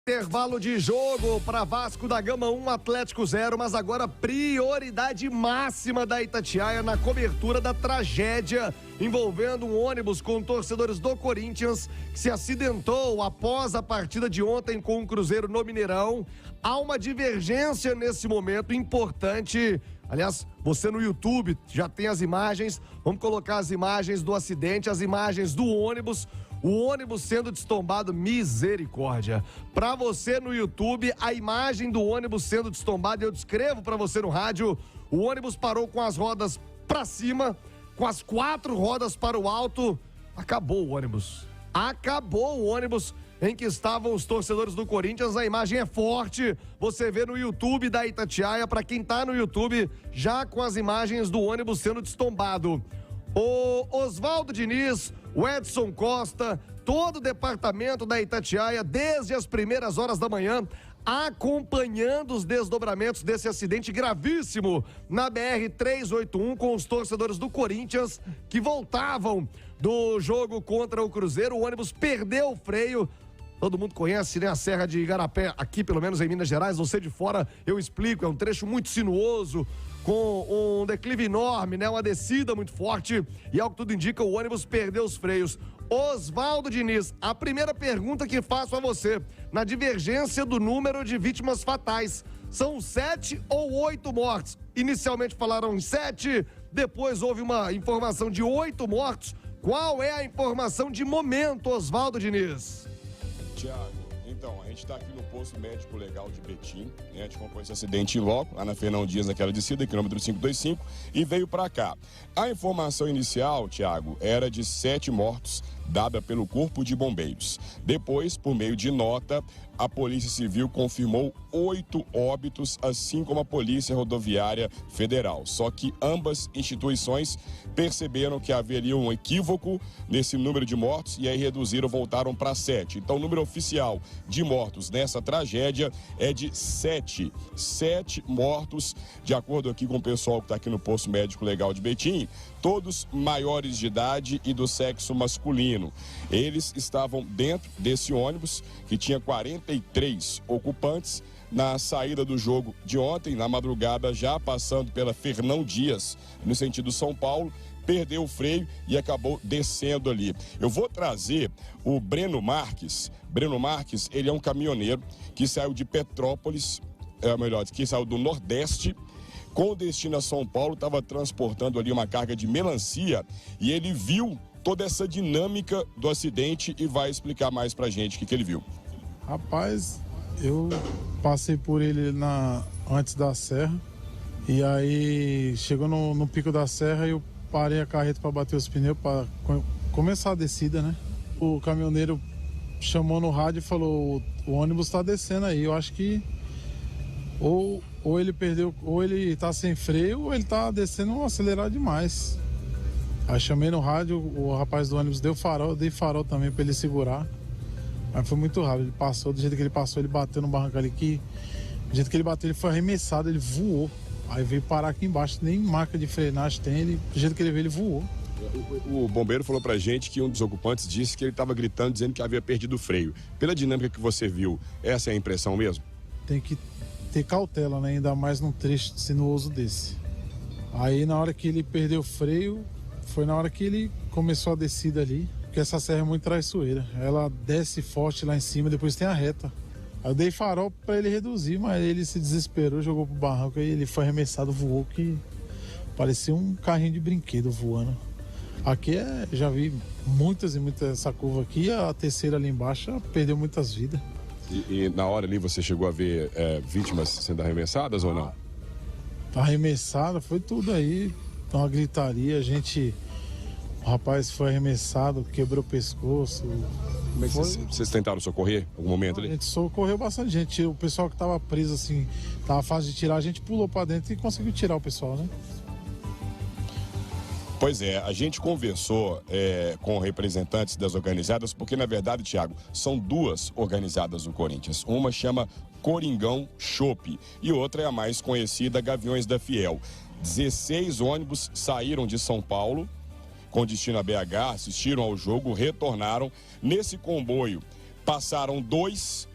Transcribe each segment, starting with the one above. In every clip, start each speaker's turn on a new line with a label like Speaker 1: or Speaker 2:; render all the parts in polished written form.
Speaker 1: Intervalo de jogo para Vasco da Gama 1, Atlético 0, mas agora prioridade máxima da Itatiaia na cobertura da tragédia envolvendo um ônibus com torcedores do Corinthians que se acidentou após a partida de ontem com o Cruzeiro no Mineirão. Há uma divergência nesse momento importante. Aliás, você no YouTube já tem as imagens. Vamos colocar as imagens do acidente, as imagens do ônibus. O ônibus sendo destombado, misericórdia. Para você no YouTube, a imagem do ônibus sendo destombado, eu descrevo para você no rádio. O ônibus parou com as rodas para cima, com as 4 rodas para o alto. Acabou o ônibus. Acabou o ônibus em que estavam os torcedores do Corinthians. A imagem é forte. Você vê no YouTube da Itatiaia, para quem tá no YouTube, já com as imagens do ônibus sendo destombado. O Oswaldo Diniz, o Edson Costa, todo o departamento da Itatiaia, desde as primeiras horas da manhã, acompanhando os desdobramentos desse acidente gravíssimo na BR-381 com os torcedores do Corinthians que voltavam do jogo contra o Cruzeiro. O ônibus perdeu o freio. Todo mundo conhece, né, a Serra de Igarapé, aqui pelo menos em Minas Gerais. Você de fora, eu explico, é um trecho muito sinuoso, com um declive enorme, né, uma descida muito forte, e ao que tudo indica, o ônibus perdeu os freios. Oswaldo Diniz, a primeira pergunta que faço a você, na divergência do número de vítimas fatais, são 7 ou 8 mortes? Inicialmente falaram em 7, depois houve uma informação de 8 mortos. Qual é a informação de momento, Oswaldo Diniz?
Speaker 2: Tiago, então, a gente está aqui no posto médico legal de Betim, né? A gente acompanhou esse acidente em loco, lá na Fernão Dias, naquela descida, quilômetro 525, e veio para cá. A informação inicial, Tiago, era de 7 mortos, dada pelo Corpo de Bombeiros. Depois, por meio de nota, a Polícia Civil confirmou 8 óbitos, assim como a Polícia Rodoviária Federal. Só que ambas instituições perceberam que haveria um equívoco nesse número de mortos e aí reduziram, voltaram para 7. Então, o número oficial de mortos nessa tragédia é de 7. 7 mortos, de acordo aqui com o pessoal que está aqui no posto médico legal de Betim, todos maiores de idade e do sexo masculino. Eles estavam dentro desse ônibus que tinha 43 ocupantes na saída do jogo de ontem, na madrugada, já passando pela Fernão Dias, no sentido São Paulo, perdeu o freio e acabou descendo ali. Eu vou trazer o Breno Marques. Breno Marques, ele é um caminhoneiro que saiu de Petrópolis, que saiu do Nordeste, com destino a São Paulo, estava transportando ali uma carga de melancia e ele viu toda essa dinâmica do acidente e vai explicar mais pra gente o que ele viu.
Speaker 3: Rapaz, eu passei por ele antes da serra e aí chegou no pico da serra e eu parei a carreta para bater os pneus para começar a descida, né? O caminhoneiro chamou no rádio e falou: o ônibus está descendo aí. Eu acho que ou ele perdeu, ou ele tá sem freio, ou ele tá descendo acelerado demais. Aí chamei no rádio, o rapaz do ônibus dei farol também para ele segurar. Mas foi muito rápido, ele passou, do jeito que ele passou, ele bateu no barranco ali que, do jeito que ele bateu, ele foi arremessado, ele voou. Aí veio parar aqui embaixo, nem marca de frenagem tem, do jeito que ele veio, ele voou.
Speaker 2: O bombeiro falou pra gente que um dos ocupantes disse que ele estava gritando, dizendo que havia perdido o freio. Pela dinâmica que você viu, essa é a impressão mesmo?
Speaker 3: Tem que ter cautela, né? Ainda mais num trecho sinuoso desse. Aí na hora que ele perdeu o freio, foi na hora que ele começou a descida ali, porque essa serra é muito traiçoeira. Ela desce forte lá em cima, depois tem a reta. Aí eu dei farol pra ele reduzir, mas ele se desesperou, jogou pro barranco, aí ele foi arremessado, voou, que parecia um carrinho de brinquedo voando. Aqui já vi muitas e muitas, essa curva aqui, a terceira ali embaixo perdeu muitas vidas.
Speaker 2: E na hora ali você chegou a ver vítimas sendo arremessadas ou não?
Speaker 3: Arremessada, foi tudo aí, uma gritaria, o rapaz foi arremessado, quebrou o pescoço.
Speaker 2: Como é que vocês tentaram socorrer em algum momento ali?
Speaker 3: A gente socorreu bastante gente, o pessoal que estava preso assim, estava fácil de tirar, a gente pulou para dentro e conseguiu tirar o pessoal, né?
Speaker 2: Pois é, a gente conversou com representantes das organizadas, porque na verdade, Thiago, são 2 organizadas do Corinthians. Uma chama Coringão Chopp e outra é a mais conhecida, Gaviões da Fiel. 16 ônibus saíram de São Paulo com destino a BH, assistiram ao jogo, retornaram. Nesse comboio passaram 2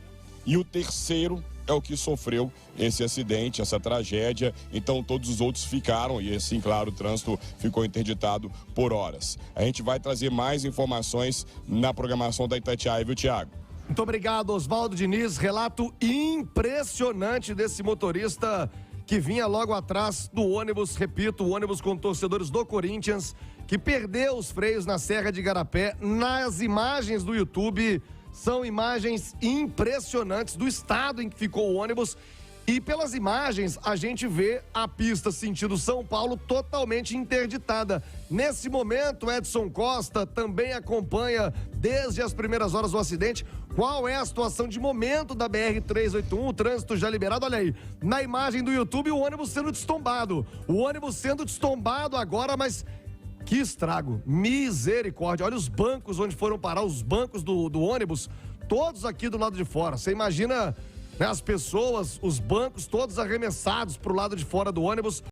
Speaker 2: e o terceiro é o que sofreu esse acidente, essa tragédia. Então todos os outros ficaram e assim, claro, o trânsito ficou interditado por horas. A gente vai trazer mais informações na programação da Itatiaia, viu, Thiago?
Speaker 1: Muito obrigado, Oswaldo Diniz. Relato impressionante desse motorista que vinha logo atrás do ônibus, repito, o ônibus com torcedores do Corinthians, que perdeu os freios na Serra de Igarapé. Nas imagens do YouTube, são imagens impressionantes do estado em que ficou o ônibus. E pelas imagens, a gente vê a pista sentido São Paulo totalmente interditada. Nesse momento, Edson Costa também acompanha desde as primeiras horas do acidente. Qual é a situação de momento da BR-381? O trânsito já liberado, olha aí. Na imagem do YouTube, o ônibus sendo destombado. O ônibus sendo destombado agora, mas que estrago. Misericórdia. Olha os bancos onde foram parar, os bancos do ônibus, todos aqui do lado de fora. Você imagina, né, as pessoas, os bancos todos arremessados para o lado de fora do ônibus.